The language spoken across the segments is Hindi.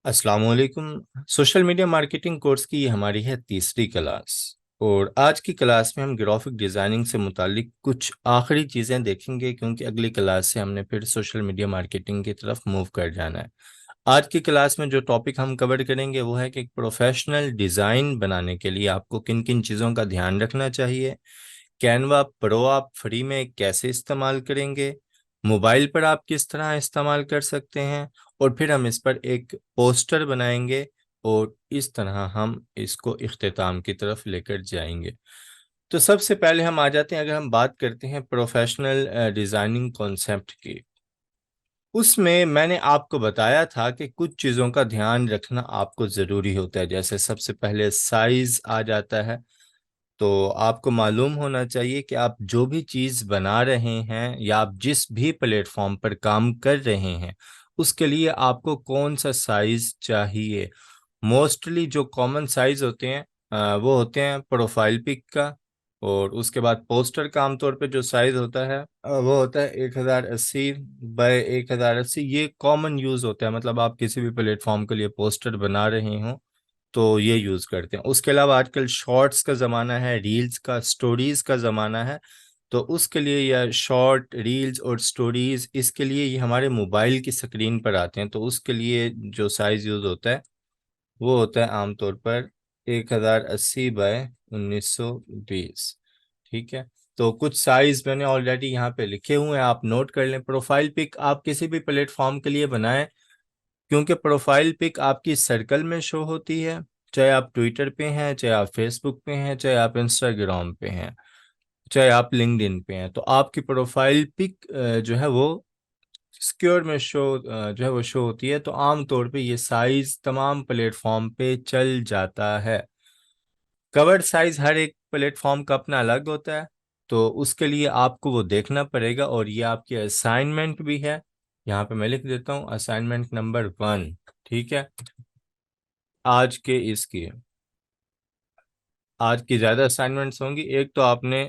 अस्सलाम वालेकुम। सोशल मीडिया मार्केटिंग कोर्स की ये हमारी है तीसरी क्लास। और आज की क्लास में हम ग्राफिक डिज़ाइनिंग से मुतालिक कुछ आखिरी चीज़ें देखेंगे, क्योंकि अगली क्लास से हमने फिर सोशल मीडिया मार्केटिंग की तरफ मूव कर जाना है। आज की क्लास में जो टॉपिक हम कवर करेंगे वो है कि एक प्रोफेशनल डिज़ाइन बनाने के लिए आपको किन किन चीज़ों का ध्यान रखना चाहिए। कैनवा प्रो आप फ्री में कैसे इस्तेमाल करेंगे, मोबाइल पर आप किस तरह इस्तेमाल कर सकते हैं, और फिर हम इस पर एक पोस्टर बनाएंगे और इस तरह हम इसको इख्तिताम की तरफ लेकर जाएंगे। तो सबसे पहले हम आ जाते हैं, अगर हम बात करते हैं प्रोफेशनल डिज़ाइनिंग कॉन्सेप्ट की। उसमें मैंने आपको बताया था कि कुछ चीज़ों का ध्यान रखना आपको ज़रूरी होता है। जैसे सबसे पहले साइज़ आ जाता है। तो आपको मालूम होना चाहिए कि आप जो भी चीज़ बना रहे हैं या आप जिस भी प्लेटफॉर्म पर काम कर रहे हैं उसके लिए आपको कौन सा साइज़ चाहिए। मोस्टली जो कॉमन साइज़ होते हैं वो होते हैं प्रोफाइल पिक का। और उसके बाद पोस्टर का आमतौर पे जो साइज़ होता है वो होता है 1080 बाय 1080। ये कॉमन यूज़ होता है, मतलब आप किसी भी प्लेटफॉर्म के लिए पोस्टर बना रहे हो तो ये यूज़ करते हैं। उसके अलावा आजकल शॉर्ट्स का ज़माना है, रील्स का, स्टोरीज़ का ज़माना है। तो उसके लिए या शॉर्ट रील्स और स्टोरीज़, इसके लिए ये हमारे मोबाइल की स्क्रीन पर आते हैं। तो उसके लिए जो साइज़ यूज़ होता है वो होता है आमतौर पर 1080 बाय 1920। ठीक है। तो कुछ साइज़ मैंने ऑलरेडी यहाँ पे लिखे हुए हैं, आप नोट कर लें। प्रोफाइल पिक आप किसी भी प्लेटफॉर्म के लिए बनाएं, क्योंकि प्रोफाइल पिक आपकी सर्कल में शो होती है। चाहे आप ट्विटर पे हैं, चाहे आप फेसबुक पे हैं, चाहे आप इंस्टाग्राम पे हैं, चाहे आप लिंक्डइन पे हैं, तो आपकी प्रोफाइल पिक जो है वो सिक्योर में शो जो है वो शो होती है। तो आम तौर पे ये साइज तमाम प्लेटफॉर्म पे चल जाता है। कवर साइज हर एक प्लेटफॉर्म का अपना अलग होता है, तो उसके लिए आपको वो देखना पड़ेगा। और ये आपकी असाइनमेंट भी है, यहाँ पे मैं लिख देता हूँ असाइनमेंट नंबर 1। ठीक है। आज के इसकी आज की ज़्यादा असाइनमेंट्स होंगी। एक तो आपने,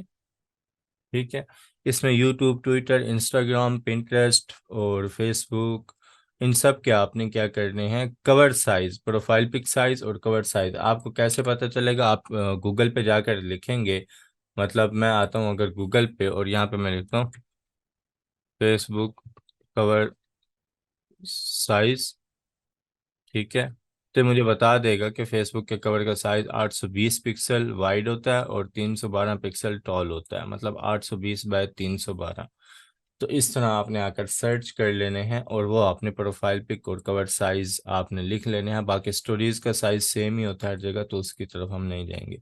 ठीक है, इसमें यूट्यूब, ट्विटर, इंस्टाग्राम, पिंटरेस्ट और फेसबुक, इन सब के आपने क्या करने हैं, cover size, profile pic size और कवर साइज आपको कैसे पता चलेगा। आप गूगल पे जाकर लिखेंगे। मतलब मैं आता हूँ अगर गूगल पे और यहाँ पे मैं लिखता हूँ फेसबुक कवर साइज, ठीक है, तो मुझे बता देगा कि फेसबुक के कवर का साइज 820 पिक्सल वाइड होता है और 312 पिक्सल टॉल होता है, मतलब 820 बाय 312। तो इस तरह आपने आकर सर्च कर लेने हैं और वो आपने प्रोफाइल पिक और कवर साइज आपने लिख लेने हैं। बाकी स्टोरीज का साइज सेम ही होता है हर जगह, तो उसकी तरफ हम नहीं जाएंगे।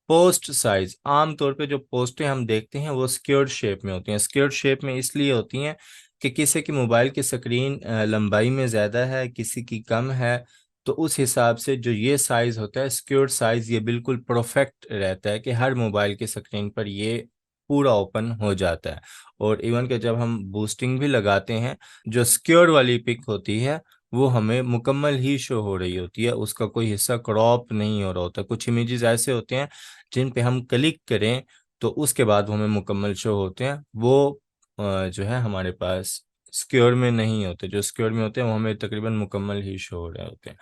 पोस्ट साइज, आमतौर पे जो पोस्टें हम देखते हैं वो स्क्योर्ड शेप में होती हैं। स्क्योर्ड शेप में इसलिए होती हैं कि किसी की मोबाइल की स्क्रीन लंबाई में ज़्यादा है, किसी की कम है, तो उस हिसाब से जो ये साइज़ होता है स्क्योर्ड साइज़, ये बिल्कुल परफेक्ट रहता है कि हर मोबाइल की स्क्रीन पर ये पूरा ओपन हो जाता है। और इवन के जब हम बूस्टिंग भी लगाते हैं, जो सिक्योर वाली पिक होती है वो हमें मुकम्मल ही शो हो रही होती है, उसका कोई हिस्सा क्रॉप नहीं हो रहा होता। कुछ इमेजेस ऐसे होते हैं जिन पे हम क्लिक करें तो उसके बाद वो हमें मुकम्मल शो होते हैं, वो जो है हमारे पास सिक्योर में नहीं होते। जो सिक्योर में होते हैं वो हमें तकरीबन मुकम्मल ही शो हो रहे होते हैं।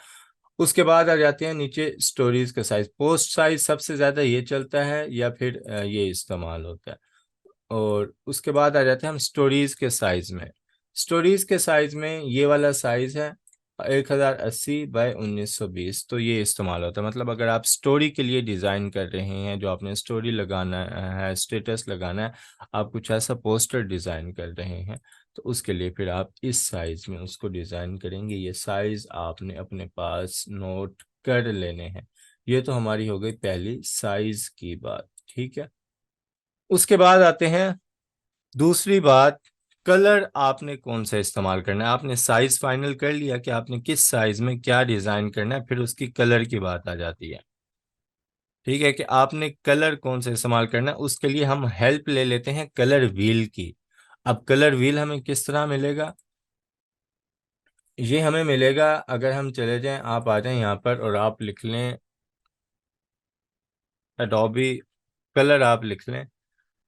उसके बाद आ जाते हैं नीचे स्टोरीज का साइज। पोस्ट साइज सबसे ज़्यादा ये चलता है या फिर ये इस्तेमाल होता है। और उसके बाद आ जाते हैं हम स्टोरीज के साइज में। स्टोरीज के साइज में ये वाला साइज है 1080 बाय 1920। तो ये इस्तेमाल होता है, मतलब अगर आप स्टोरी के लिए डिज़ाइन कर रहे हैं, जो आपने स्टोरी लगाना है, स्टेटस लगाना है, आप कुछ ऐसा पोस्टर डिज़ाइन कर रहे हैं, तो उसके लिए फिर आप इस साइज में उसको डिज़ाइन करेंगे। ये साइज आपने अपने पास नोट कर लेने हैं। ये तो हमारी हो गई पहली साइज की बात। ठीक है। उसके बाद आते हैं दूसरी बात, कलर आपने कौन सा इस्तेमाल करना है। आपने साइज फाइनल कर लिया कि आपने किस साइज में क्या डिजाइन करना है, फिर उसकी कलर की बात आ जाती है। ठीक है, कि आपने कलर कौन सा इस्तेमाल करना है, उसके लिए हम हेल्प ले लेते हैं कलर व्हील की। अब कलर व्हील हमें किस तरह मिलेगा, ये हमें मिलेगा अगर हम चले जाएं, आप आ जाएं यहाँ पर और आप लिख लें एडोबी कलर, आप लिख लें।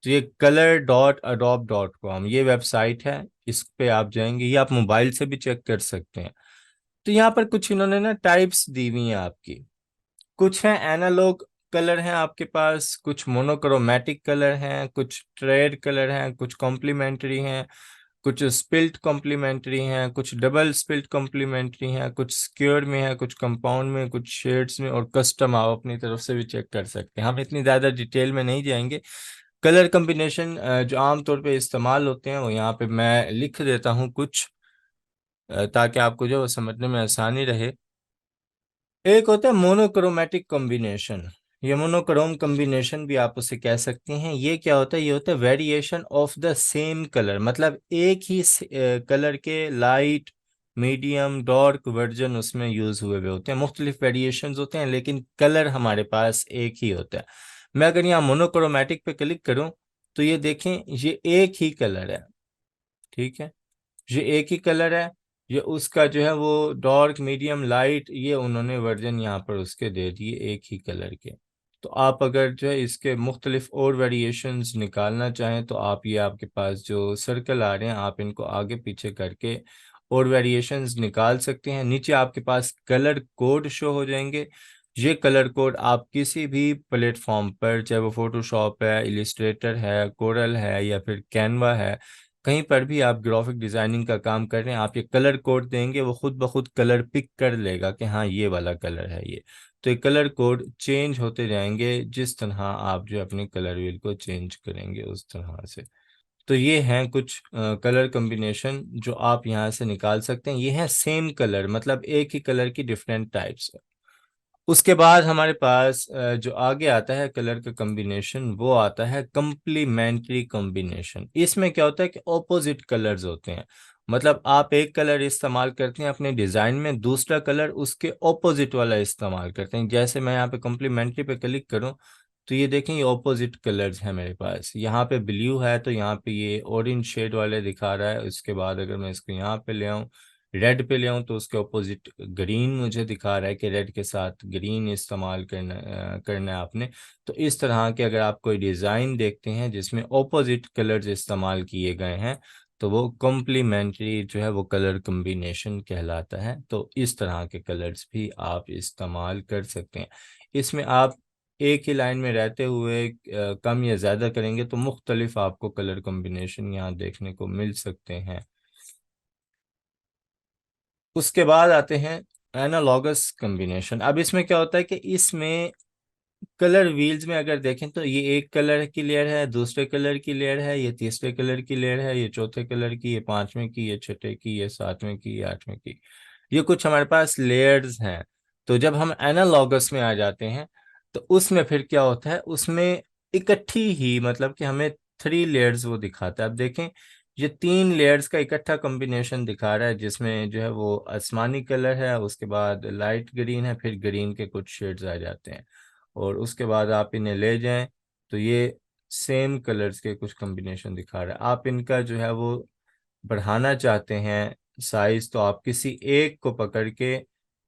तो ये color.adobe.com ये वेबसाइट है, इस पे आप जाएंगे, ये आप मोबाइल से भी चेक कर सकते हैं। तो यहाँ पर कुछ इन्होंने ना टाइप्स दी हुई हैं आपकी। कुछ हैं एनालॉग कलर हैं आपके पास, कुछ मोनोक्रोमैटिक कलर हैं, कुछ ट्रेड कलर हैं, कुछ कॉम्प्लीमेंट्री हैं, कुछ स्पिल्ट कॉम्प्लीमेंट्री हैं, कुछ डबल स्पिल्ट कॉम्प्लीमेंट्री हैं, कुछ स्क्योर में है, कुछ कंपाउंड में, कुछ शेड्स में, और कस्टम आप अपनी तरफ से भी चेक कर सकते हैं। हम इतनी ज़्यादा डिटेल में नहीं जाएंगे। कलर कॉम्बिनेशन जो आमतौर पे इस्तेमाल होते हैं वो यहाँ पे मैं लिख देता हूँ कुछ, ताकि आपको जो है वो समझने में आसानी रहे। एक होता है मोनोक्रोमैटिक कॉम्बिनेशन। ये मोनोक्रोम कॉम्बिनेशन भी आप उसे कह सकते हैं। ये क्या होता है? ये होता है variation of the same colour, मतलब एक ही कलर के लाइट, मीडियम, डार्क वर्जन उसमें यूज हुए हुए होते हैं। मुख्तलिफ वेरिएशंस होते हैं लेकिन कलर हमारे पास एक ही होता है। मैं अगर यहाँ मोनोक्रोमैटिक पे क्लिक करूँ तो ये देखें, ये एक ही कलर है। ठीक है, ये एक ही कलर है। ये उसका जो है वो डार्क, मीडियम, लाइट, ये उन्होंने वर्जन यहाँ पर उसके दे दिए एक ही कलर के। तो आप अगर जो है इसके मुख्तलिफ और वेरिएशंस निकालना चाहें तो आप, ये आपके पास जो सर्कल आ रहे हैं आप इनको आगे पीछे करके और वेरिएशंस निकाल सकते हैं। नीचे आपके पास कलर कोड शो हो जाएंगे। ये कलर कोड आप किसी भी प्लेटफॉर्म पर, चाहे वो फोटोशॉप है, इलिस्ट्रेटर है, कोरल है, या फिर कैनवा है, कहीं पर भी आप ग्राफिक डिजाइनिंग का काम कर रहे हैं, आप ये कलर कोड देंगे, वो खुद ब खुद कलर पिक कर लेगा कि हाँ ये वाला कलर है ये। तो ये कलर कोड चेंज होते जाएंगे जिस तरह आप जो अपने कलर व्हील को चेंज करेंगे उस तरह से। तो ये हैं कुछ कलर कॉम्बिनेशन जो आप यहाँ से निकाल सकते हैं। ये हैं सेम कलर, मतलब एक ही कलर की डिफरेंट टाइप्स। उसके बाद हमारे पास जो आगे आता है कलर का कॉम्बिनेशन, वो आता है कंप्लीमेंट्री कॉम्बिनेशन। इसमें क्या होता है कि ऑपोजिट कलर्स होते हैं। मतलब आप एक कलर इस्तेमाल करते हैं अपने डिज़ाइन में, दूसरा कलर उसके ऑपोजिट वाला इस्तेमाल करते हैं। जैसे मैं यहाँ पे कंप्लीमेंट्री पे क्लिक करूँ तो ये देखें, ये ऑपोजिट कलर्स हैं मेरे पास। यहाँ पे ब्लू है तो यहाँ पे ये ऑरेंज शेड वाले दिखा रहा है। उसके बाद अगर मैं इसको यहाँ पे ले आऊँ, रेड पे ले आऊँ, तो उसके ऑपोजिट ग्रीन मुझे दिखा रहा है कि रेड के साथ ग्रीन इस्तेमाल करना है आपने। तो इस तरह के अगर आप कोई डिज़ाइन देखते हैं जिसमें ऑपोजिट कलर्स इस्तेमाल किए गए हैं तो वो कॉम्प्लीमेंट्री जो है वो कलर कॉम्बिनेशन कहलाता है। तो इस तरह के कलर्स भी आप इस्तेमाल कर सकते हैं। इसमें आप एक ही लाइन में रहते हुए कम या ज़्यादा करेंगे तो मुख्तलिफ आपको कलर कॉम्बिनेशन यहाँ देखने को मिल सकते हैं। उसके बाद आते हैं एनालॉगस कॉम्बिनेशन। अब इसमें क्या होता है कि इसमें कलर व्हील्स में अगर देखें तो ये एक कलर की लेयर है, दूसरे कलर की लेयर है, ये तीसरे कलर की लेयर है, ये चौथे कलर की, ये पांचवें की, ये छठे की, ये सातवें की, ये आठवें की। ये कुछ हमारे पास लेयर्स हैं। तो जब हम एनालॉगस में आ जाते हैं तो उसमें फिर क्या होता है, उसमें इकट्ठी ही, मतलब कि हमें 3 लेयर्स वो दिखाता है। अब देखें, ये 3 लेयर्स का इकट्ठा कॉम्बिनेशन दिखा रहा है जिसमें जो है वो आसमानी कलर है, उसके बाद लाइट ग्रीन है, फिर ग्रीन के कुछ शेड्स आ जाते हैं, और उसके बाद आप इन्हें ले जाएं तो ये सेम कलर्स के कुछ कॉम्बिनेशन दिखा रहा है। आप इनका जो है वो बढ़ाना चाहते हैं साइज, तो आप किसी एक को पकड़ के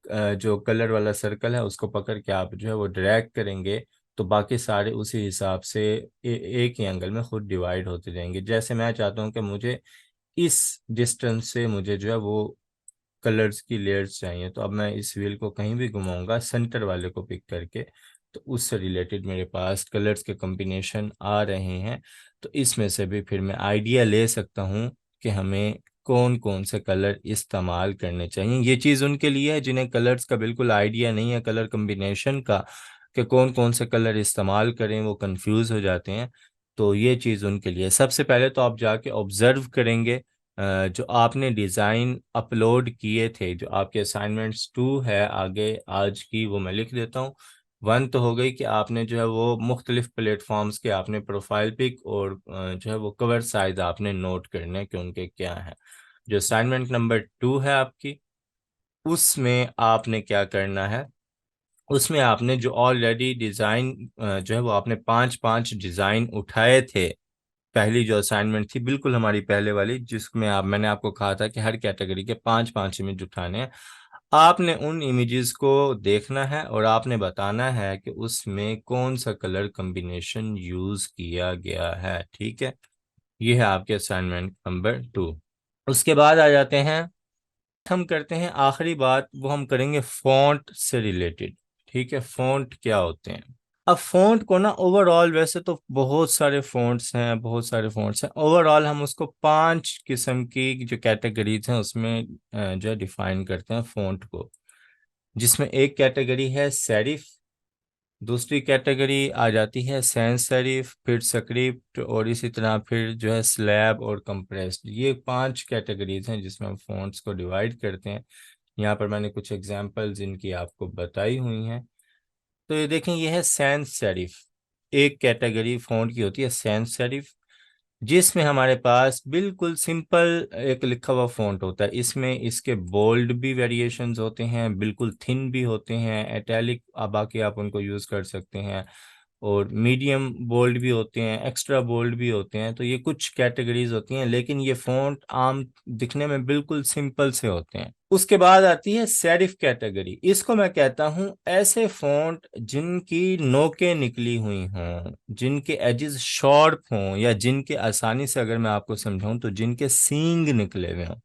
जो कलर वाला सर्कल है उसको पकड़ के आप जो है वो ड्रैग करेंगे तो बाकी सारे उसी हिसाब से एक ही एंगल में खुद डिवाइड होते जाएंगे। जैसे मैं चाहता हूँ कि मुझे इस डिस्टेंस से मुझे जो है वो कलर्स की लेयर्स चाहिए, तो अब मैं इस व्हील को कहीं भी घुमाऊंगा सेंटर वाले को पिक करके, तो उससे रिलेटेड मेरे पास कलर्स के कॉम्बिनेशन आ रहे हैं। तो इसमें से भी फिर मैं आइडिया ले सकता हूँ कि हमें कौन कौन से कलर इस्तेमाल करने चाहिए। ये चीज़ उनके लिए है जिन्हें कलर्स का बिल्कुल आइडिया नहीं है, कलर कॉम्बिनेशन का, कि कौन कौन से कलर इस्तेमाल करें, वो कंफ्यूज हो जाते हैं। तो ये चीज़ उनके लिए। सबसे पहले तो आप जाके ऑब्जर्व करेंगे जो आपने डिज़ाइन अपलोड किए थे, जो आपके असाइनमेंट्स 2 है आगे आज की, वो मैं लिख देता हूँ। 1 तो हो गई कि आपने जो है वो मुख्तलिफ प्लेटफॉर्म्स के आपने प्रोफाइल पिक और जो है वो कवर साइज आपने नोट करने कि उनके क्या हैं। जो असाइनमेंट नंबर 2 है आपकी, उसमें आपने क्या करना है, उसमें आपने जो ऑलरेडी डिज़ाइन जो है वो आपने 5-5 डिज़ाइन उठाए थे। पहली जो असाइनमेंट थी बिल्कुल हमारी पहले वाली, जिसमें मैंने आपको कहा था कि हर कैटेगरी के 5-5 इमेज उठाने हैं। आपने उन इमेजेस को देखना है और आपने बताना है कि उसमें कौन सा कलर कॉम्बिनेशन यूज किया गया है। ठीक है, ये है आपके असाइनमेंट नंबर 2। उसके बाद आ जाते हैं हम करते हैं आखिरी बात, वो हम करेंगे फ़ॉन्ट से रिलेटेड। ठीक है, फ़ॉन्ट क्या होते हैं। अब फ़ॉन्ट को ना ओवरऑल, वैसे तो बहुत सारे फ़ॉन्ट्स हैं, बहुत सारे फ़ॉन्ट्स हैं, ओवरऑल हम उसको 5 किस्म की जो कैटेगरीज हैं उसमें जो है डिफाइन करते हैं फ़ॉन्ट को। जिसमें एक कैटेगरी है सेरिफ, दूसरी कैटेगरी आ जाती है सैंस सेरिफ, फिर स्क्रिप्ट, और इसी तरह फिर जो है स्लैब और कंप्रेस्ड। ये 5 कैटेगरीज हैं जिसमें हम फ़ॉन्ट्स को डिवाइड करते हैं। यहाँ पर मैंने कुछ एग्जांपल्स इनकी आपको बताई हुई हैं। तो ये देखें, ये है सैंस सेरिफ। एक कैटेगरी फ़ॉन्ट की होती है सैंस सेरिफ, जिसमें हमारे पास बिल्कुल सिंपल एक लिखा हुआ फ़ॉन्ट होता है। इसमें इसके बोल्ड भी वेरिएशंस होते हैं, बिल्कुल थिन भी होते हैं, एटैलिक बाकी आप उनको यूज़ कर सकते हैं, और मीडियम बोल्ड भी होते हैं, एक्स्ट्रा बोल्ड भी होते हैं। तो ये कुछ कैटेगरीज होती हैं, लेकिन ये फ़ॉन्ट आम दिखने में बिल्कुल सिंपल से होते हैं। उसके बाद आती है सेरिफ कैटेगरी। इसको मैं कहता हूँ ऐसे फ़ॉन्ट जिनकी नोकें निकली हुई हों, जिनके एजेस शार्प हों, या जिनके आसानी से अगर मैं आपको समझाऊं तो जिनके सींग निकले हुए हों।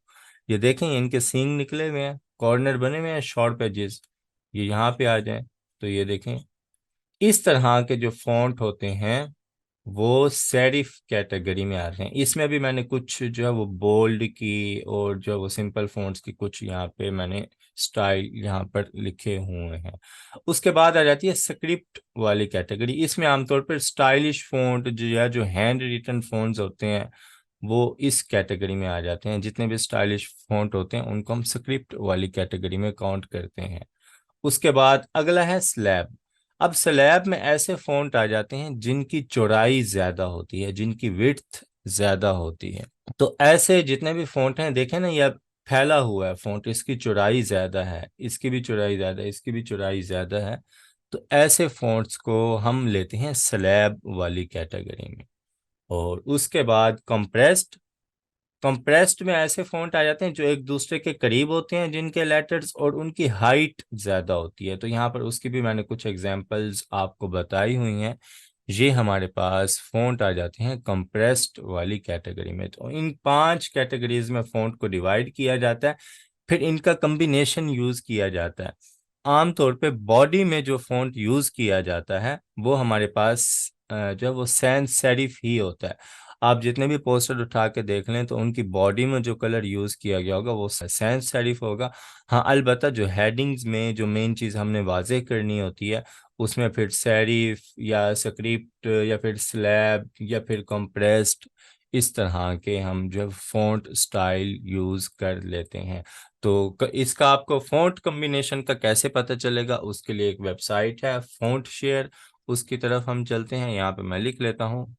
ये देखें, इनके सींग निकले हुए हैं, कॉर्नर बने हुए हैं, शार्प एजेस। ये यहाँ पे आ जाए तो ये देखें, इस तरह के जो फॉन्ट होते हैं वो सेरिफ कैटेगरी में आते हैं। इसमें भी मैंने कुछ जो है वो बोल्ड की और जो है वो सिंपल फॉन्ट्स की कुछ यहाँ पे मैंने स्टाइल यहाँ पर लिखे हुए हैं। उसके बाद आ जाती है स्क्रिप्ट वाली कैटेगरी। इसमें आमतौर पर स्टाइलिश फॉन्ट जो या जो हैंड रिटन फॉन्ट्स होते हैं वो इस कैटेगरी में आ जाते हैं। जितने भी स्टाइलिश फॉन्ट होते हैं उनको हम स्क्रिप्ट वाली कैटेगरी में काउंट करते हैं। उसके बाद अगला है स्लैब। अब स्लैब में ऐसे फॉन्ट आ जाते हैं जिनकी चौड़ाई ज्यादा होती है, जिनकी विड्थ ज्यादा होती है। तो ऐसे जितने भी फॉन्ट हैं, देखें ना, यह फैला हुआ है फॉन्ट, इसकी चौड़ाई ज्यादा है, इसकी भी चौड़ाई ज्यादा है, इसकी भी चौड़ाई ज्यादा है। तो ऐसे फॉन्ट्स को हम लेते हैं स्लैब वाली कैटेगरी में। और उसके बाद कंप्रेस्ड। कंप्रेस्ड में ऐसे फॉन्ट आ जाते हैं जो एक दूसरे के करीब होते हैं, जिनके लेटर्स और उनकी हाइट ज़्यादा होती है। तो यहाँ पर उसकी भी मैंने कुछ एग्जांपल्स आपको बताई हुई हैं। ये हमारे पास फॉन्ट आ जाते हैं कंप्रेस्ड वाली कैटेगरी में। तो इन 5 कैटेगरीज में फॉन्ट को डिवाइड किया जाता है, फिर इनका कम्बिनेशन यूज़ किया जाता है। आमतौर पे बॉडी में जो फॉन्ट यूज़ किया जाता है वो हमारे पास जो है वो सैंस सेरिफ ही होता है। आप जितने भी पोस्टर उठा के देख लें तो उनकी बॉडी में जो कलर यूज़ किया गया होगा वो सैंस सेरिफ होगा। हाँ, अलबत्ता जो हेडिंग्स में जो मेन चीज़ हमने वाज़ेह करनी होती है उसमें फिर सेरिफ या स्क्रिप्ट या फिर स्लैब या फिर कंप्रेस्ड, इस तरह के हम जो फॉन्ट स्टाइल यूज़ कर लेते हैं। तो इसका आपको फॉन्ट कम्बिनेशन का कैसे पता चलेगा, उसके लिए एक वेबसाइट है फॉन्ट शेयर, उसकी तरफ हम चलते हैं। यहाँ पे मैं लिख लेता हूँ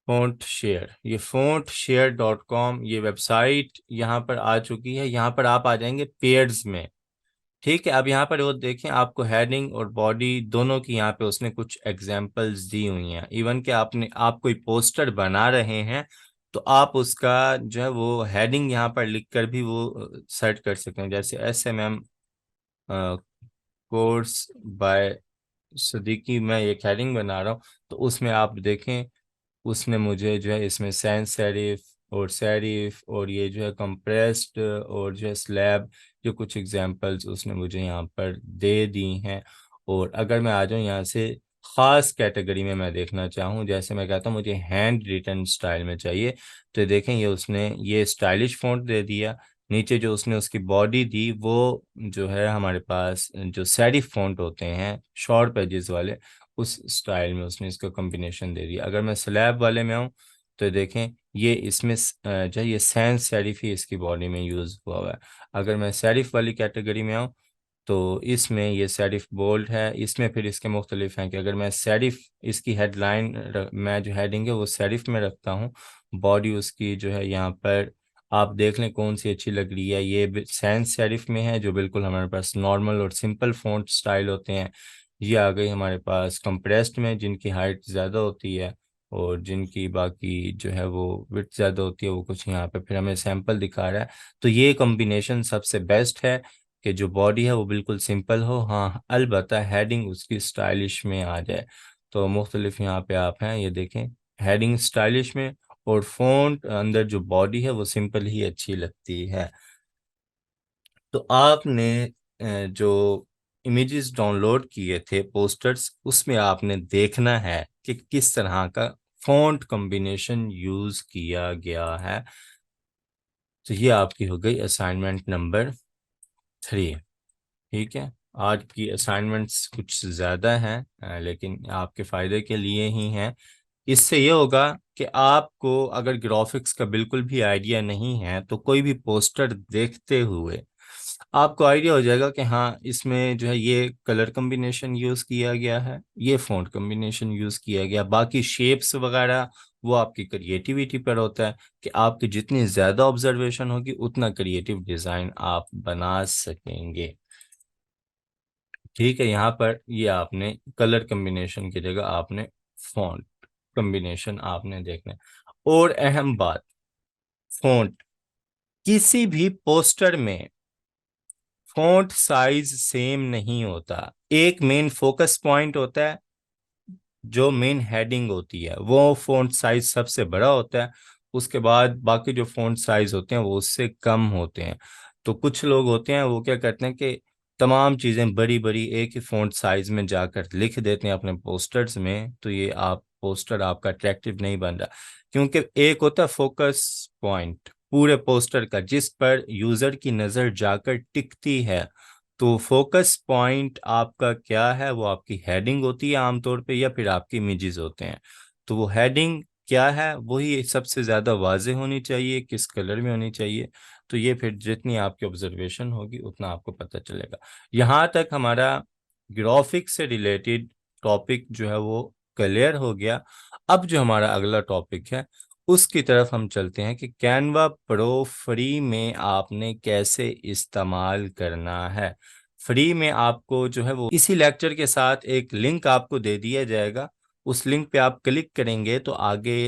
फॉन्ट शेयर। ये fontsharecom ये वेबसाइट यहाँ पर आ चुकी है। यहाँ पर आप आ जाएंगे पेयर्स में। ठीक है, अब यहाँ पर वो देखें, आपको हेडिंग और बॉडी दोनों की यहाँ पे उसने कुछ एग्जांपल्स दी हुई हैं। इवन कि आप कोई पोस्टर बना रहे हैं तो आप उसका जो है वो हेडिंग यहाँ पर लिख कर भी वो सेट कर सकते हैं। जैसे SMM कोर्स बाय सदीकी, मैं एक हेडिंग बना रहा हूँ तो उसमें आप देखें उसने मुझे जो है इसमें सैंस सेरिफ और सेरिफ और ये जो है कंप्रेस्ड और जो है स्लैब, जो कुछ एग्जांपल्स उसने मुझे यहाँ पर दे दी हैं। और अगर मैं आ जाऊँ यहाँ से ख़ास कैटेगरी में मैं देखना चाहूँ, जैसे मैं कहता हूँ मुझे हैंड रिटन स्टाइल में चाहिए, तो देखें ये उसने ये स्टाइलिश फ़ॉन्ट दे दिया। नीचे जो उसने उसकी बॉडी दी वो जो है हमारे पास जो सेरिफ फ़ॉन्ट होते हैं शॉर्ट पेजेस वाले, उस स्टाइल में उसने इसका कॉम्बिनेशन दे दिया। अगर मैं स्लैब वाले में आऊँ तो देखें ये इसमें जो है ये सैंस सेरिफ ही इसकी बॉडी में यूज़ हुआ हुआ है। अगर मैं सेरिफ वाली कैटेगरी में आऊँ तो इसमें ये सेरिफ बोल्ड है। इसमें फिर इसके मुख्तलिफ हैं कि अगर मैं सेरिफ इसकी हेडलाइन मैं जो हेडिंग है वो सेरिफ में रखता हूँ, बॉडी उसकी जो है यहाँ पर आप देख लें कौन सी अच्छी लग रही है। ये सैंस सेरिफ में है जो बिल्कुल हमारे पास नॉर्मल और सिंपल फ़ॉन्ट स्टाइल होते हैं। ये आ गई हमारे पास कंप्रेस्ड में जिनकी हाइट ज़्यादा होती है और जिनकी बाकी जो है वो विड्थ ज़्यादा होती है। वो कुछ यहाँ पे फिर हमें सैंपल दिखा रहा है। तो ये कॉम्बिनेशन सबसे बेस्ट है कि जो बॉडी है वो बिल्कुल सिंपल हो, हाँ अलबत्ता हेडिंग उसकी स्टाइलिश में आ जाए। तो मुख्तलिफ यहाँ पे आप हैं, ये देखें हेडिंग स्टाइलिश में और फ़ॉन्ट अंदर जो बॉडी है वो सिंपल ही अच्छी लगती है। तो आपने जो इमेजेस डाउनलोड किए थे पोस्टर्स, उसमें आपने देखना है कि किस तरह का फ़ॉन्ट कॉम्बिनेशन यूज़ किया गया है। तो ये आपकी हो गई असाइनमेंट नंबर 3। ठीक है, आज की असाइनमेंट्स कुछ ज़्यादा हैं, लेकिन आपके फ़ायदे के लिए ही हैं। इससे ये होगा कि आपको अगर ग्राफिक्स का बिल्कुल भी आइडिया नहीं है तो कोई भी पोस्टर देखते हुए आपको आइडिया हो जाएगा कि हाँ, इसमें जो है ये कलर कॉम्बिनेशन यूज़ किया गया है, ये फ़ॉन्ट कॉम्बिनेशन यूज़ किया गया। बाकी शेप्स वगैरह वो आपकी क्रिएटिविटी पर होता है कि आपकी जितनी ज़्यादा ऑब्जर्वेशन होगी उतना क्रिएटिव डिज़ाइन आप बना सकेंगे। ठीक है, यहाँ पर ये आपने कलर कॉम्बिनेशन की जगह आपने फॉन्ट कॉम्बिनेशन आपने देखना है। और अहम बात, फॉन्ट, किसी भी पोस्टर में फॉन्ट साइज सेम नहीं होता। एक मेन फोकस पॉइंट होता है, जो मेन हेडिंग होती है वो फॉन्ट साइज सबसे बड़ा होता है। उसके बाद बाकी जो फॉन्ट साइज होते हैं वो उससे कम होते हैं। तो कुछ लोग होते हैं वो क्या करते हैं कि तमाम चीज़ें बड़ी बड़ी एक ही फॉन्ट साइज में जाकर लिख देते हैं अपने पोस्टर्स में। तो ये आप पोस्टर आपका अट्रैक्टिव नहीं बन रहा, क्योंकि एक होता है फोकस पॉइंट पूरे पोस्टर का जिस पर यूज़र की नज़र जाकर टिकती है। तो फोकस पॉइंट आपका क्या है, वो आपकी हेडिंग होती है आमतौर पे, या फिर आपके इमेजेस होते हैं। तो वो हेडिंग क्या है वही सबसे ज़्यादा वाज़ेह होनी चाहिए, किस कलर में होनी चाहिए। तो ये फिर जितनी आपकी ऑब्जर्वेशन होगी उतना आपको पता चलेगा। यहाँ तक हमारा ग्राफिक्स से रिलेटेड टॉपिक जो है वो क्लियर हो गया। अब जो हमारा अगला टॉपिक है उसकी तरफ हम चलते हैं कि कैनवा प्रो फ्री में आपने कैसे इस्तेमाल करना है। फ्री में आपको जो है वो इसी लेक्चर के साथ एक लिंक आपको दे दिया जाएगा। उस लिंक पे आप क्लिक करेंगे तो आगे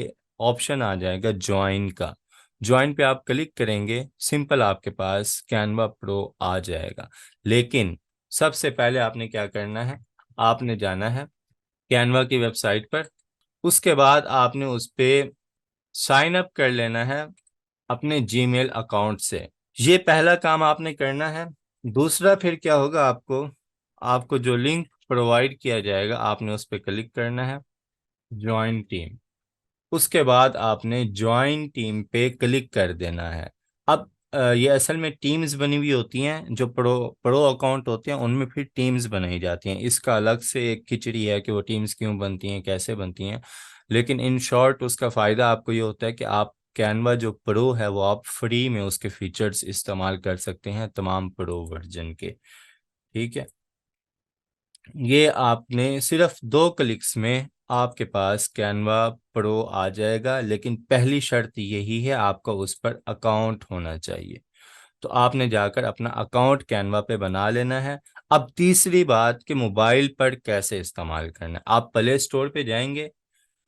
ऑप्शन आ जाएगा ज्वाइन का। ज्वाइन पे आप क्लिक करेंगे, सिंपल आपके पास कैनवा प्रो आ जाएगा। लेकिन सबसे पहले आपने क्या करना है, आपने जाना है कैनवा की वेबसाइट पर। उसके बाद आपने उस पे साइन अप कर लेना है अपने जीमेल अकाउंट से। ये पहला काम आपने करना है। दूसरा फिर क्या होगा, आपको आपको जो लिंक प्रोवाइड किया जाएगा आपने उस पर क्लिक करना है, ज्वाइन टीम। उसके बाद आपने ज्वाइन टीम पे क्लिक कर देना है। अब ये असल में टीम्स बनी हुई होती हैं, जो प्रो प्रो अकाउंट होते हैं उनमें फिर टीम्स बनाई जाती हैं। इसका अलग से एक खिचड़ी है कि वो टीम्स क्यों बनती हैं, कैसे बनती हैं। लेकिन इन शॉर्ट उसका फ़ायदा आपको ये होता है कि आप कैनवा जो प्रो है वो आप फ्री में उसके फीचर्स इस्तेमाल कर सकते हैं तमाम प्रो वर्जन के। ठीक है, ये आपने सिर्फ 2 क्लिक्स में आपके पास कैनवा प्रो आ जाएगा। लेकिन पहली शर्त यही है, आपका उस पर अकाउंट होना चाहिए। तो आपने जाकर अपना अकाउंट कैनवा पे बना लेना है। अब तीसरी बात कि मोबाइल पर कैसे इस्तेमाल करना है। आप प्ले स्टोर पे जाएंगे,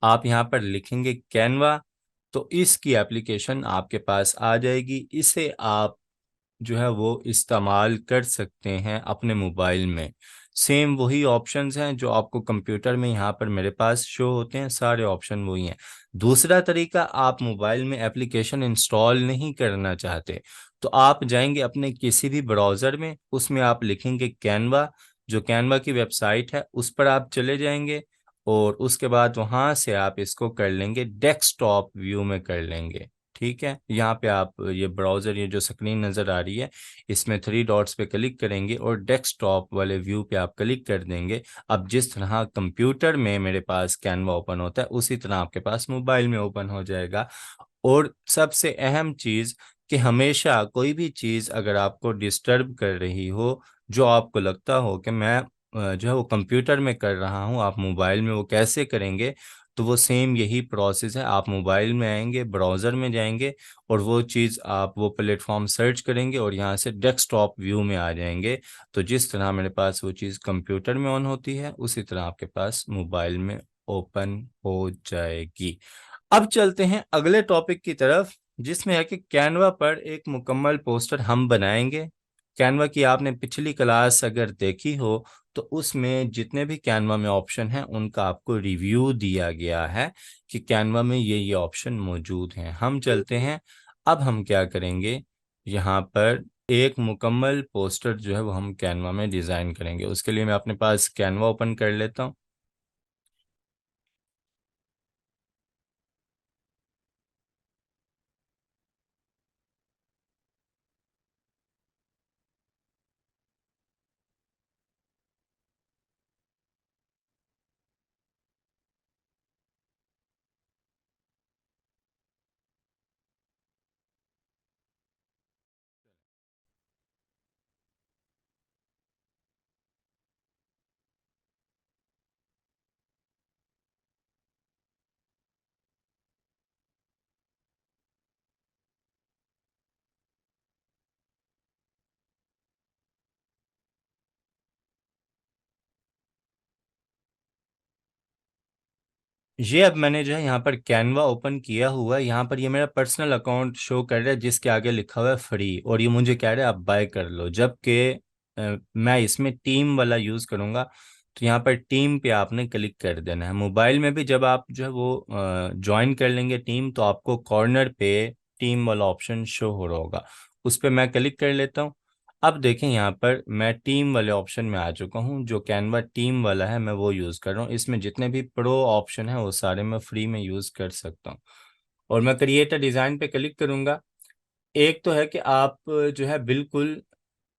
आप यहाँ पर लिखेंगे कैनवा, तो इसकी एप्लीकेशन आपके पास आ जाएगी। इसे आप जो है वो इस्तेमाल कर सकते हैं अपने मोबाइल में। सेम वही ऑप्शंस हैं जो आपको कंप्यूटर में यहाँ पर मेरे पास शो होते हैं, सारे ऑप्शन वही हैं। दूसरा तरीका, आप मोबाइल में एप्लीकेशन इंस्टॉल नहीं करना चाहते तो आप जाएंगे अपने किसी भी ब्राउज़र में, उसमें आप लिखेंगे कैनवा। जो कैनवा की वेबसाइट है उस पर आप चले जाएंगे और उसके बाद वहाँ से आप इसको कर लेंगे डेस्कटॉप व्यू में कर लेंगे। ठीक है, यहाँ पे आप ये ब्राउज़र, ये जो स्क्रीन नज़र आ रही है इसमें 3 डॉट्स पे क्लिक करेंगे और डेस्कटॉप वाले व्यू पे आप क्लिक कर देंगे। अब जिस तरह कंप्यूटर में मेरे पास कैनवा ओपन होता है उसी तरह आपके पास मोबाइल में ओपन हो जाएगा। और सबसे अहम चीज़ कि हमेशा कोई भी चीज़ अगर आपको डिस्टर्ब कर रही हो, जो आपको लगता हो कि मैं जो है वो कंप्यूटर में कर रहा हूँ, आप मोबाइल में वो कैसे करेंगे। तो वो सेम यही प्रोसेस है, आप मोबाइल में आएंगे, ब्राउज़र में जाएंगे और वो चीज़ आप वो प्लेटफॉर्म सर्च करेंगे और यहाँ से डेस्कटॉप व्यू में आ जाएंगे। तो जिस तरह मेरे पास वो चीज़ कंप्यूटर में ऑन होती है उसी तरह आपके पास मोबाइल में ओपन हो जाएगी। अब चलते हैं अगले टॉपिक की तरफ, जिसमें है कि कैनवा पर एक मुकम्मल पोस्टर हम बनाएंगे। कैनवा की आपने पिछली क्लास अगर देखी हो तो उसमें जितने भी कैनवा में ऑप्शन हैं उनका आपको रिव्यू दिया गया है कि कैनवा में ये ऑप्शन मौजूद हैं। हम चलते हैं। अब हम क्या करेंगे, यहाँ पर एक मुकम्मल पोस्टर जो है वो हम कैनवा में डिज़ाइन करेंगे। उसके लिए मैं अपने पास कैनवा ओपन कर लेता हूँ। ये अब मैंने जो है यहाँ पर कैनवा ओपन किया हुआ है। यहाँ पर ये मेरा पर्सनल अकाउंट शो कर रहा है जिसके आगे लिखा हुआ है फ्री, और ये मुझे कह रहा है आप बाय कर लो, जबकि मैं इसमें टीम वाला यूज़ करूँगा। तो यहाँ पर टीम पे आपने क्लिक कर देना है। मोबाइल में भी जब आप जो है वो ज्वाइन कर लेंगे टीम, तो आपको कॉर्नर पे टीम वाला ऑप्शन शो हो रहा होगा, उस पर मैं क्लिक कर लेता हूँ। अब देखें यहाँ पर मैं टीम वाले ऑप्शन में आ चुका हूँ। जो कैनवा टीम वाला है मैं वो यूज़ कर रहा हूँ। इसमें जितने भी प्रो ऑप्शन है वो सारे मैं फ्री में यूज़ कर सकता हूँ। और मैं क्रिएटर डिज़ाइन पे क्लिक करूँगा। एक तो है कि आप जो है बिल्कुल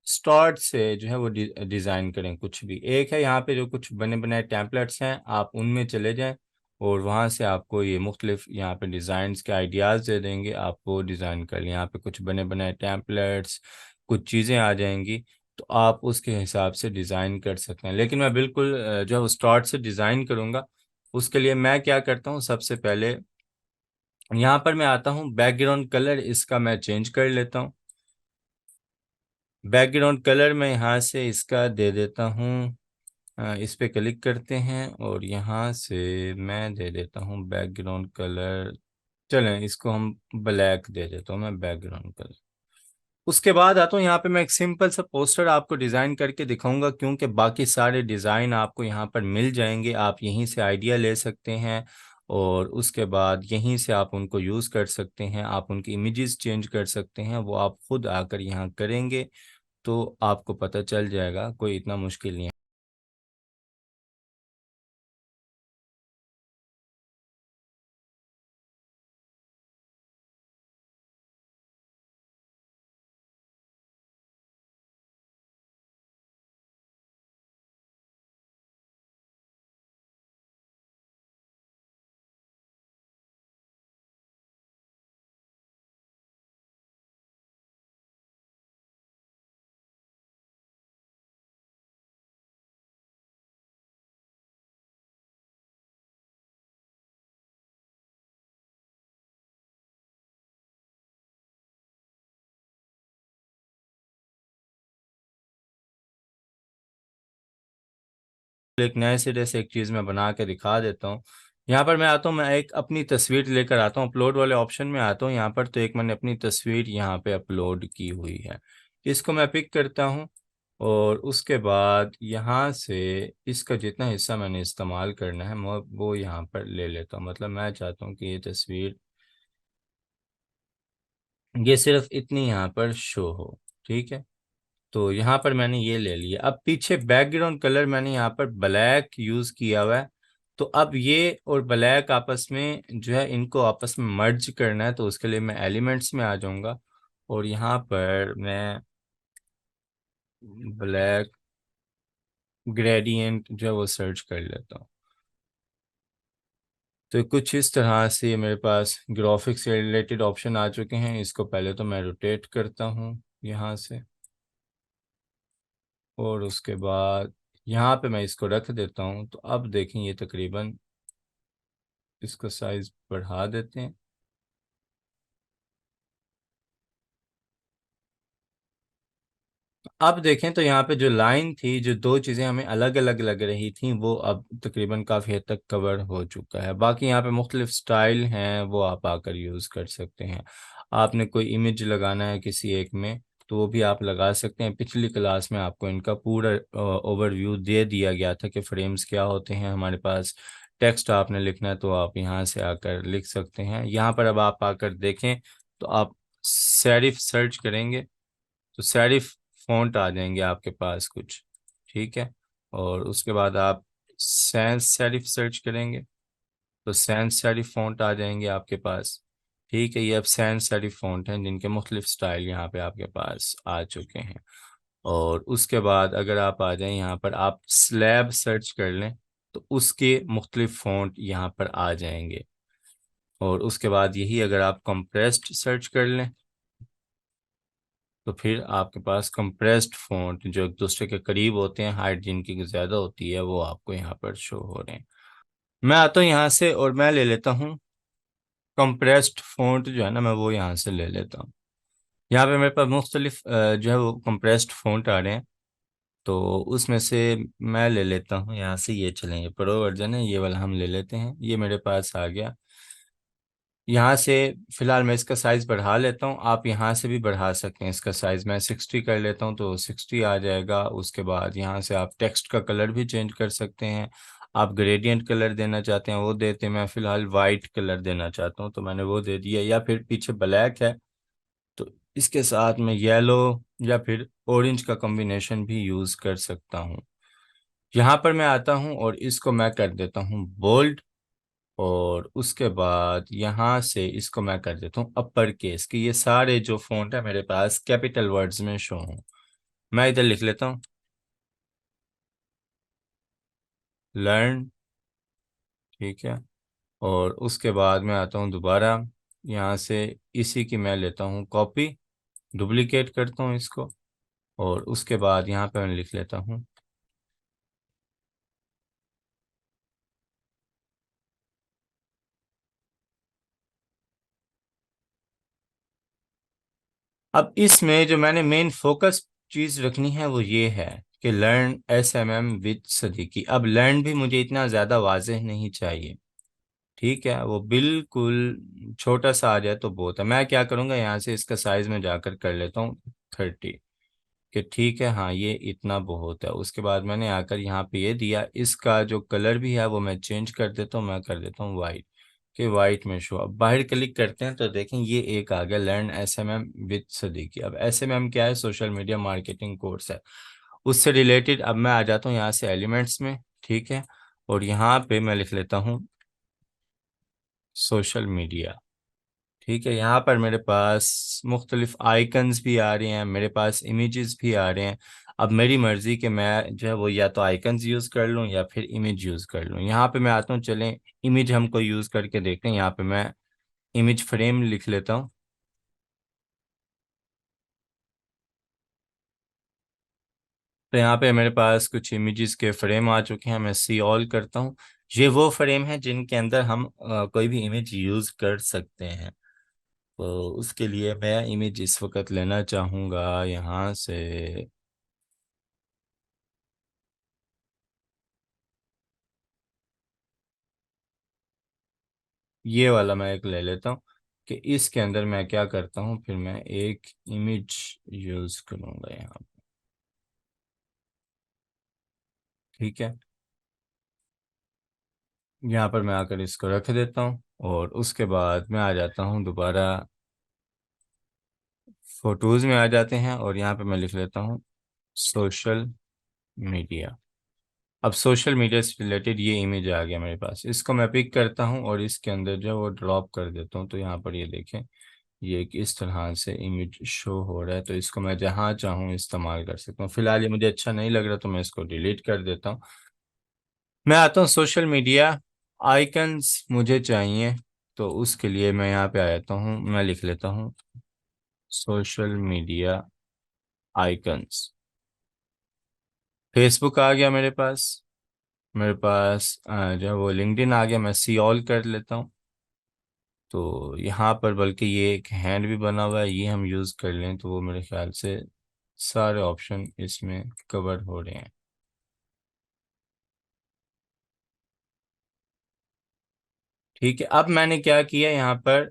स्टार्ट से जो है वो डिज़ाइन करें कुछ भी। एक है यहाँ पे जो कुछ बने बनाए टेम्पलेट्स हैं, आप उनमें चले जाएं और वहाँ से आपको ये मुख्तलिफ यहाँ पे डिज़ाइंस के आइडियाज़ दे देंगे, आप वो डिज़ाइन कर लें। यहाँ पे कुछ बने बनाए टेम्पलेट्स, कुछ चीज़ें आ जाएंगी, तो आप उसके हिसाब से डिज़ाइन कर सकते हैं। लेकिन मैं बिल्कुल जो है वो स्टार्ट से डिज़ाइन करूँगा। उसके लिए मैं क्या करता हूँ, सबसे पहले यहाँ पर मैं आता हूँ, बैकग्राउंड कलर इसका मैं चेंज कर लेता हूँ। बैकग्राउंड कलर मैं यहाँ से इसका दे देता हूँ, इस पे क्लिक करते हैं और यहाँ से मैं दे देता हूँ बैकग्राउंड कलर। चलें इसको हम ब्लैक दे देता हूँ मैं बैकग्राउंड कलर। उसके बाद आता हूँ यहाँ पे मैं एक सिंपल सा पोस्टर आपको डिज़ाइन करके दिखाऊंगा, क्योंकि बाकी सारे डिज़ाइन आपको यहाँ पर मिल जाएंगे। आप यहीं से आइडिया ले सकते हैं और उसके बाद यहीं से आप उनको यूज़ कर सकते हैं। आप उनकी इमेजेस चेंज कर सकते हैं, वो आप खुद आकर यहाँ करेंगे तो आपको पता चल जाएगा, कोई इतना मुश्किल नहीं है। एक नए सिरे से एक चीज़ मैं बना के दिखा देता हूँ। यहाँ पर मैं आता हूँ, मैं एक अपनी तस्वीर लेकर आता हूँ, अपलोड वाले ऑप्शन में आता हूँ यहाँ पर। तो एक मैंने अपनी तस्वीर यहाँ पे अपलोड की हुई है, इसको मैं पिक करता हूँ और उसके बाद यहाँ से इसका जितना हिस्सा मैंने इस्तेमाल करना है मैं वो यहाँ पर ले लेता हूँ। मतलब मैं चाहता हूँ कि ये तस्वीर, ये सिर्फ इतनी यहाँ पर शो हो, ठीक है। तो यहाँ पर मैंने ये ले लिया। अब पीछे बैकग्राउंड कलर मैंने यहाँ पर ब्लैक यूज़ किया हुआ है। तो अब ये और ब्लैक आपस में जो है इनको आपस में मर्ज करना है, तो उसके लिए मैं एलिमेंट्स में आ जाऊँगा और यहाँ पर मैं ब्लैक ग्रेडियंट जो है वो सर्च कर लेता हूँ। तो कुछ इस तरह से ये मेरे पास ग्राफिक्स से रिलेटेड ऑप्शन आ चुके हैं। इसको पहले तो मैं रोटेट करता हूँ यहाँ से और उसके बाद यहाँ पे मैं इसको रख देता हूँ। तो अब देखें ये तकरीबन, इसका साइज बढ़ा देते हैं। अब देखें तो यहाँ पे जो लाइन थी, जो दो चीज़ें हमें अलग अलग लग रही थी, वो अब तकरीबन काफ़ी हद तक कवर हो चुका है। बाकी यहाँ पे मुख्तलिफ स्टाइल हैं, वो आप आकर यूज़ कर सकते हैं। आपने कोई इमेज लगाना है किसी एक में, तो वो भी आप लगा सकते हैं। पिछली क्लास में आपको इनका पूरा ओवरव्यू दे दिया गया था कि फ्रेम्स क्या होते हैं हमारे पास। टेक्स्ट आपने लिखना है तो आप यहाँ से आकर लिख सकते हैं। यहाँ पर अब आप आकर देखें तो आप सेरिफ सर्च करेंगे तो सेरिफ फॉन्ट आ जाएंगे आपके पास कुछ, ठीक है। और उसके बाद आप सैंस सेरिफ सर्च करेंगे तो सैंस सेरिफ फॉन्ट आ जाएंगे आपके पास, ठीक है। ये अब सैंस सेरिफ फॉन्ट हैं जिनके मुख्तलिफ स्टाइल यहाँ पे आपके पास आ चुके हैं। और उसके बाद अगर आप आ जाएं यहाँ पर आप स्लैब सर्च कर लें तो उसके मुख्तलिफ फॉन्ट यहाँ पर आ जाएंगे। और उसके बाद यही अगर आप कंप्रेस्ड सर्च कर लें तो फिर आपके पास कंप्रेस्ड फॉन्ट जो एक दूसरे के करीब होते हैं, हाइट जिनकी ज़्यादा होती है, वो आपको यहाँ पर शो हो रहे हैं। मैं आता हूँ यहाँ से और मैं ले लेता हूँ कंप्रेस्ड फॉन्ट, जो है ना मैं वो यहाँ से ले लेता हूँ। यहाँ पे मेरे पास मुख्तलिफ जो है वो कंप्रेस्ड फॉन्ट आ रहे हैं, तो उसमें से मैं ले लेता हूँ यहाँ से। ये चलें, ये प्रो वर्जन है, ये वाला हम ले लेते हैं। ये मेरे पास आ गया। यहाँ से फिलहाल मैं इसका साइज़ बढ़ा लेता हूँ, आप यहाँ से भी बढ़ा सकते हैं इसका साइज़। मैं 60 कर लेता हूँ तो 60 आ जाएगा। उसके बाद यहाँ से आप टेक्स्ट का कलर भी चेंज कर सकते हैं। आप ग्रेडियंट कलर देना चाहते हैं वो देते हैं। मैं फ़िलहाल वाइट कलर देना चाहता हूँ तो मैंने वो दे दिया। या फिर पीछे ब्लैक है तो इसके साथ मैं येलो या फिर ऑरेंज का कॉम्बिनेशन भी यूज़ कर सकता हूँ। यहाँ पर मैं आता हूँ और इसको मैं कर देता हूँ बोल्ड। और उसके बाद यहाँ से इसको मैं कर देता हूँ अपर केस, कि ये सारे जो फॉन्ट है मेरे पास कैपिटल वर्ड्स में शो हों। मैं इधर लिख लेता हूँ लर्न, ठीक है। और उसके बाद मैं आता हूँ दोबारा यहाँ से, इसी की मैं लेता हूँ कॉपी, डुप्लीकेट करता हूँ इसको। और उसके बाद यहाँ पे मैं लिख लेता हूँ अब इसमें जो मैंने मेन फोकस चीज़ रखनी है वो ये है कि लर्न SMM विद सदीकी। अब लर्न भी मुझे इतना ज़्यादा वाजह नहीं चाहिए, ठीक है। वो बिल्कुल छोटा सा आ जाए तो बहुत है। मैं क्या करूँगा यहाँ से इसका साइज़ में जाकर कर लेता हूँ 30, कि ठीक है हाँ ये इतना बहुत है। उसके बाद मैंने आकर यहाँ पे ये दिया, इसका जो कलर भी है वो मैं चेंज कर देता हूँ। मैं कर देता हूँ वाइट, कि वाइट में शो। अब बाहर क्लिक करते हैं तो देखें ये एक आ गया लर्न SMM विद सदीकी। अब SMM क्या है? सोशल मीडिया मार्केटिंग कोर्स है। उससे रिलेटेड अब मैं आ जाता हूँ यहाँ से एलिमेंट्स में, ठीक है। और यहाँ पे मैं लिख लेता हूँ सोशल मीडिया, ठीक है। यहाँ पर मेरे पास मुख्तलिफ आइकन्स भी आ रहे हैं, मेरे पास इमेजेस भी आ रहे हैं। अब मेरी मर्ज़ी कि मैं जो है वो या तो आइकन्स यूज़ कर लूँ या फिर इमेज यूज़ कर लूँ। यहाँ पे मैं आता हूँ, चलें इमेज हमको यूज़ करके देखते हैं। यहाँ पे मैं इमेज फ्रेम लिख लेता हूँ। तो यहाँ पे मेरे पास कुछ इमेजेस के फ्रेम आ चुके हैं। मैं सी ऑल करता हूँ। ये वो फ्रेम है जिनके अंदर हम कोई भी इमेज यूज़ कर सकते हैं। तो उसके लिए मैं इमेज इस वक्त लेना चाहूँगा यहाँ से, ये वाला मैं एक ले लेता हूँ। कि इसके अंदर मैं क्या करता हूँ, फिर मैं एक इमेज यूज़ करूँगा यहाँ पे, ठीक है। यहाँ पर मैं आकर इसको रख देता हूँ। और उसके बाद मैं आ जाता हूँ दोबारा फोटोज़ में आ जाते हैं और यहाँ पे मैं लिख लेता हूँ सोशल मीडिया। अब सोशल मीडिया से रिलेटेड ये इमेज आ गया मेरे पास। इसको मैं पिक करता हूँ और इसके अंदर जो है वो ड्रॉप कर देता हूँ। तो यहाँ पर ये देखें, ये एक इस तरह से इमेज शो हो रहा है। तो इसको मैं जहाँ चाहूँ इस्तेमाल कर सकता हूँ। फिलहाल ये मुझे अच्छा नहीं लग रहा तो मैं इसको डिलीट कर देता हूँ। मैं आता हूँ सोशल मीडिया आइकन्स मुझे चाहिए, तो उसके लिए मैं यहाँ पे आ जाता हूँ। मैं लिख लेता हूँ सोशल मीडिया आइकन्स। फेसबुक आ गया मेरे पास। मेरे पास जो है वो लिंक्डइन आ गया। मैं सी ऑल कर लेता हूँ। तो यहाँ पर बल्कि ये एक हैंड भी बना हुआ है, ये हम यूज़ कर लें तो वो मेरे ख्याल से सारे ऑप्शन इसमें कवर हो रहे हैं, ठीक है। अब मैंने क्या किया यहाँ पर,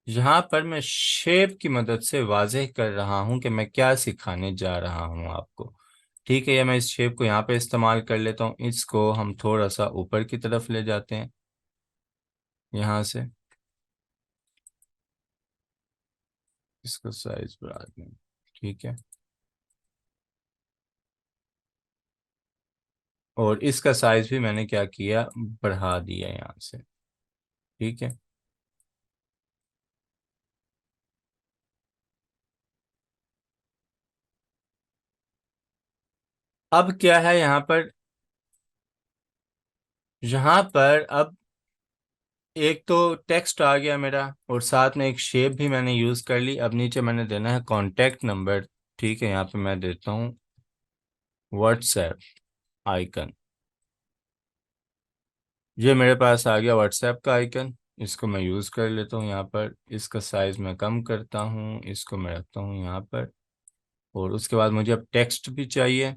यहाँ पर मैं शेप की मदद से वाज़ेह कर रहा हूँ कि मैं क्या सिखाने जा रहा हूँ आपको। ठीक है, या मैं इस शेप को यहाँ पे इस्तेमाल कर लेता हूँ। इसको हम थोड़ा सा ऊपर की तरफ ले जाते हैं यहाँ से, इसको साइज बढ़ा दें। ठीक है, और इसका साइज भी मैंने क्या किया, बढ़ा दिया यहाँ से। ठीक है, अब क्या है यहाँ पर, यहाँ पर अब एक तो टेक्स्ट आ गया मेरा, और साथ में एक शेप भी मैंने यूज कर ली। अब नीचे मैंने देना है कांटेक्ट नंबर। ठीक है, यहाँ पे मैं देता हूँ व्हाट्सएप आइकन। ये मेरे पास आ गया व्हाट्सएप का आइकन। इसको मैं यूज कर लेता हूँ यहाँ पर। इसका साइज मैं कम करता हूँ, इसको मैं रखता हूँ यहाँ पर। और उसके बाद मुझे अब टेक्स्ट भी चाहिए,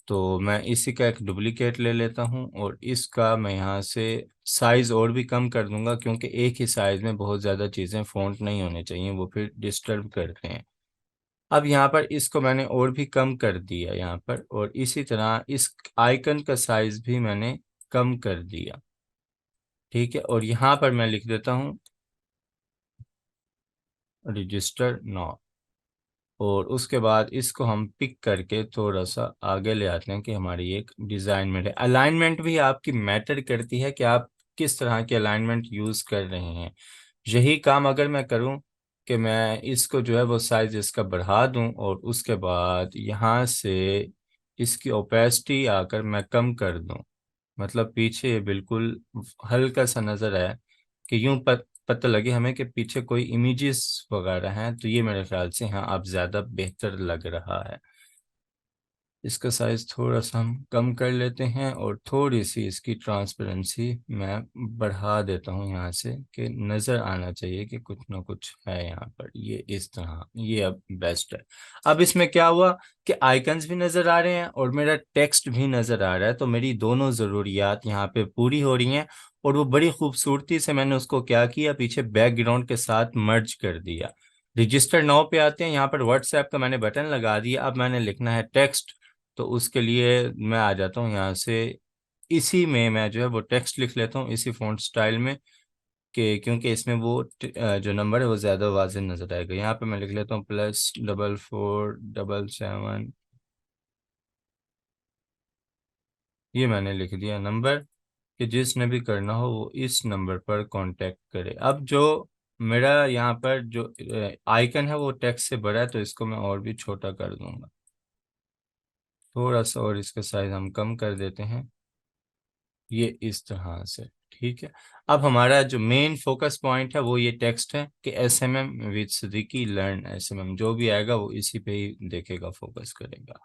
तो मैं इसी का एक डुप्लीकेट ले लेता हूँ, और इसका मैं यहाँ से साइज़ और भी कम कर दूंगा, क्योंकि एक ही साइज़ में बहुत ज़्यादा चीज़ें फ़ॉन्ट नहीं होने चाहिए, वो फिर डिस्टर्ब करते हैं। अब यहाँ पर इसको मैंने और भी कम कर दिया यहाँ पर, और इसी तरह इस आइकन का साइज़ भी मैंने कम कर दिया। ठीक है, और यहाँ पर मैं लिख देता हूँ रजिस्टर नाउ। और उसके बाद इसको हम पिक करके थोड़ा सा आगे ले आते हैं कि हमारी एक डिज़ाइन में अलाइनमेंट भी आपकी मैटर करती है कि आप किस तरह के अलाइनमेंट यूज़ कर रहे हैं। यही काम अगर मैं करूं कि मैं इसको जो है वो साइज इसका बढ़ा दूं, और उसके बाद यहाँ से इसकी ओपेसिटी आकर मैं कम कर दूं, मतलब पीछे ये बिल्कुल हल्का सा नज़र आए, कि यूं पता लगे हमें कि पीछे कोई इमेजेस वगैरह हैं, तो ये मेरे ख्याल से हाँ अब ज़्यादा बेहतर लग रहा है। इसका साइज थोड़ा सा हम कम कर लेते हैं, और थोड़ी सी इसकी ट्रांसपेरेंसी मैं बढ़ा देता हूँ यहाँ से, कि नज़र आना चाहिए कि कुछ ना कुछ है यहाँ पर। ये इस तरह, ये अब बेस्ट है। अब इसमें क्या हुआ कि आइकन्स भी नज़र आ रहे हैं और मेरा टेक्स्ट भी नज़र आ रहा है, तो मेरी दोनों ज़रूरियात यहाँ पे पूरी हो रही हैं। और वो बड़ी खूबसूरती से मैंने उसको क्या किया, पीछे बैकग्राउंड के साथ मर्ज कर दिया। रजिस्टर नाउ पे आते हैं, यहाँ पर व्हाट्सएप का मैंने बटन लगा दिया। अब मैंने लिखना है टेक्स्ट, तो उसके लिए मैं आ जाता हूँ यहाँ से। इसी में मैं जो है वो टेक्स्ट लिख लेता हूँ, इसी फॉन्ट स्टाइल में, कि क्योंकि इसमें वो जो नंबर है वो ज़्यादा वाज़िह नज़र आएगा। यहाँ पे मैं लिख लेता हूँ +4477। ये मैंने लिख दिया नंबर, कि जिसने भी करना हो वो इस नंबर पर कांटेक्ट करे। अब जो मेरा यहाँ पर जो आइकन है वो टेक्स्ट से बड़ा है, तो इसको मैं और भी छोटा कर दूंगा थोड़ा सा, और इसका साइज हम कम कर देते हैं, ये इस तरह से। ठीक है, अब हमारा जो मेन फोकस पॉइंट है वो ये टेक्स्ट है, कि SMM with Siddiqui learn SMM, जो भी आएगा वो इसी पे ही देखेगा, फोकस करेगा।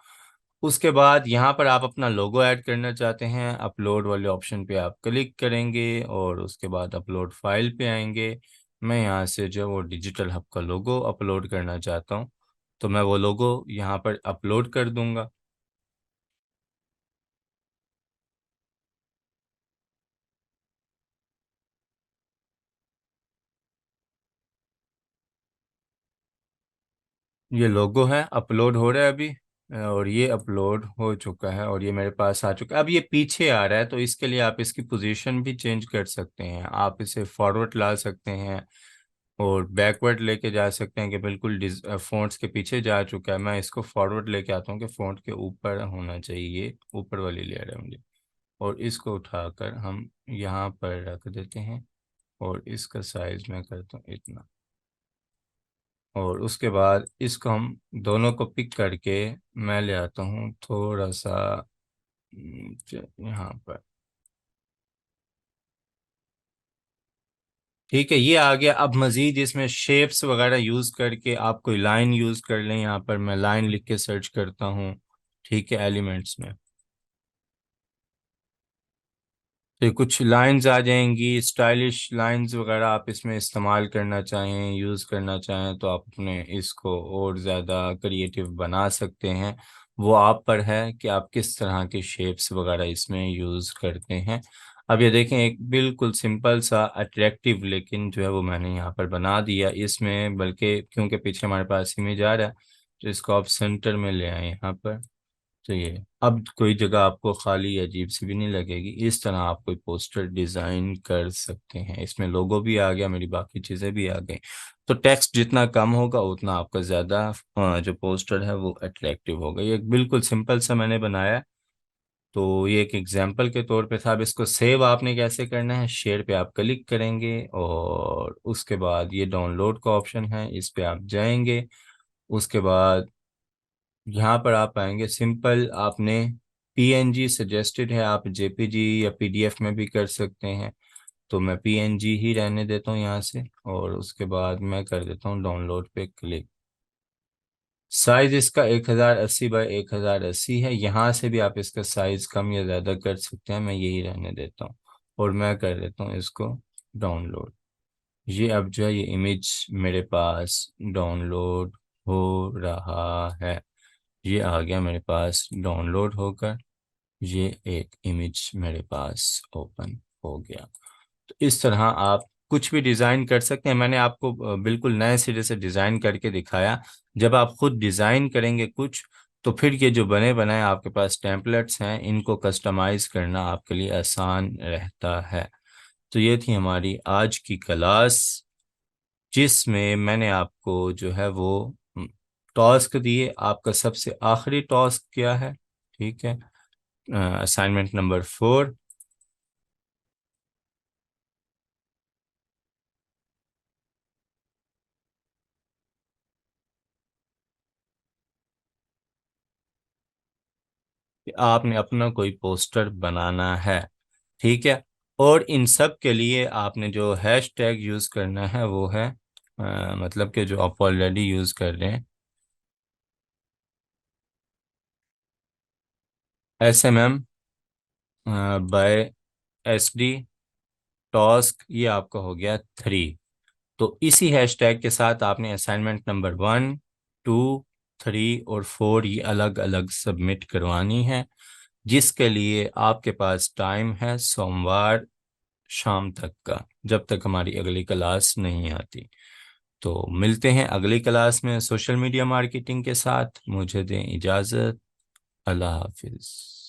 उसके बाद यहाँ पर आप अपना लोगो ऐड करना चाहते हैं, अपलोड वाले ऑप्शन पे आप क्लिक करेंगे, और उसके बाद अपलोड फाइल पे आएंगे। मैं यहाँ से जो वो डिजिटल हब का लोगो अपलोड करना चाहता हूँ, तो मैं वो लोगो यहाँ पर अपलोड कर दूंगा। ये लोगो है, अपलोड हो रहा है अभी, और ये अपलोड हो चुका है, और ये मेरे पास आ चुका है। अब ये पीछे आ रहा है, तो इसके लिए आप इसकी पोजीशन भी चेंज कर सकते हैं। आप इसे फॉरवर्ड ला सकते हैं, और बैकवर्ड लेके जा सकते हैं, कि बिल्कुल फ़ॉन्ट्स के पीछे जा चुका है। मैं इसको फॉरवर्ड लेके आता हूँ कि फ़ॉन्ट के ऊपर होना चाहिए, ऊपर वाली लेयर है मुझे। और इसको उठाकर हम यहाँ पर रख देते हैं, और इसका साइज़ मैं करता हूँ इतना। और उसके बाद इसको हम दोनों को पिक करके मैं ले आता हूँ थोड़ा सा यहाँ पर। ठीक है, ये आ गया। अब मजीद इसमें शेप्स वगैरह यूज करके आप कोई लाइन यूज कर लें। यहाँ पर मैं लाइन लिख के सर्च करता हूँ। ठीक है, एलिमेंट्स में तो कुछ लाइंस आ जाएंगी, स्टाइलिश लाइंस वगैरह आप इसमें इस्तेमाल करना चाहें, यूज़ करना चाहें, तो आप अपने इसको और ज़्यादा क्रिएटिव बना सकते हैं। वो आप पर है कि आप किस तरह के शेप्स वगैरह इसमें यूज़ करते हैं। अब ये देखें, एक बिल्कुल सिंपल सा अट्रैक्टिव लेकिन जो है वो मैंने यहाँ पर बना दिया इसमें, बल्कि क्योंकि पीछे हमारे पास इमेज आ रहा है, तो इसको आप सेंटर में ले आए यहाँ पर। तो ये अब कोई जगह आपको खाली अजीब सी भी नहीं लगेगी। इस तरह आप कोई पोस्टर डिज़ाइन कर सकते हैं। इसमें लोगो भी आ गया, मेरी बाकी चीज़ें भी आ गई। तो टेक्स्ट जितना कम होगा उतना आपका ज़्यादा जो पोस्टर है वो अट्रैक्टिव होगा। ये एक बिल्कुल सिंपल सा मैंने बनाया है। तो ये एक एग्जाम्पल के तौर पे था। अब इसको सेव आपने कैसे करना है, शेयर पे आप क्लिक करेंगे और उसके बाद ये डाउनलोड का ऑप्शन है, इस पे आप जाएंगे। उसके बाद यहाँ पर आप आएंगे, सिंपल आपने पीएनजी सजेस्टेड है, आप जेपीजी या पीडीएफ में भी कर सकते हैं। तो मैं पीएनजी ही रहने देता हूँ यहाँ से, और उसके बाद मैं कर देता हूँ डाउनलोड पे क्लिक। साइज इसका 1080 बाय 1080 है। यहाँ से भी आप इसका साइज कम या ज़्यादा कर सकते हैं, मैं यही रहने देता हूँ और मैं कर देता हूँ इसको डाउनलोड। ये अब जो है ये इमेज मेरे पास डाउनलोड हो रहा है। ये आ गया मेरे पास डाउनलोड होकर, ये एक इमेज मेरे पास ओपन हो गया। तो इस तरह आप कुछ भी डिज़ाइन कर सकते हैं। मैंने आपको बिल्कुल नए सिरे से डिज़ाइन करके दिखाया। जब आप खुद डिज़ाइन करेंगे कुछ, तो फिर ये जो बने बनाए आपके पास टेम्पलेट्स हैं, इनको कस्टमाइज करना आपके लिए आसान रहता है। तो ये थी हमारी आज की क्लास, जिसमें मैंने आपको जो है वो टास्क दिए। आपका सबसे आखिरी टास्क क्या है, ठीक है, असाइनमेंट नंबर 4। आपने अपना कोई पोस्टर बनाना है, ठीक है। और इन सब के लिए आपने जो हैश टैग यूज़ करना है वो है मतलब कि जो आप ऑलरेडी यूज़ कर रहे हैं, SMM बाय SD टास्क, ये आपका हो गया 3। तो इसी हैशटैग के साथ आपने असाइनमेंट नंबर 1, 2, 3 और 4 ये अलग अलग सबमिट करवानी है, जिसके लिए आपके पास टाइम है सोमवार शाम तक का, जब तक हमारी अगली क्लास नहीं आती। तो मिलते हैं अगली क्लास में सोशल मीडिया मार्केटिंग के साथ। मुझे दें इजाज़त। अल्लाह हाफिज़।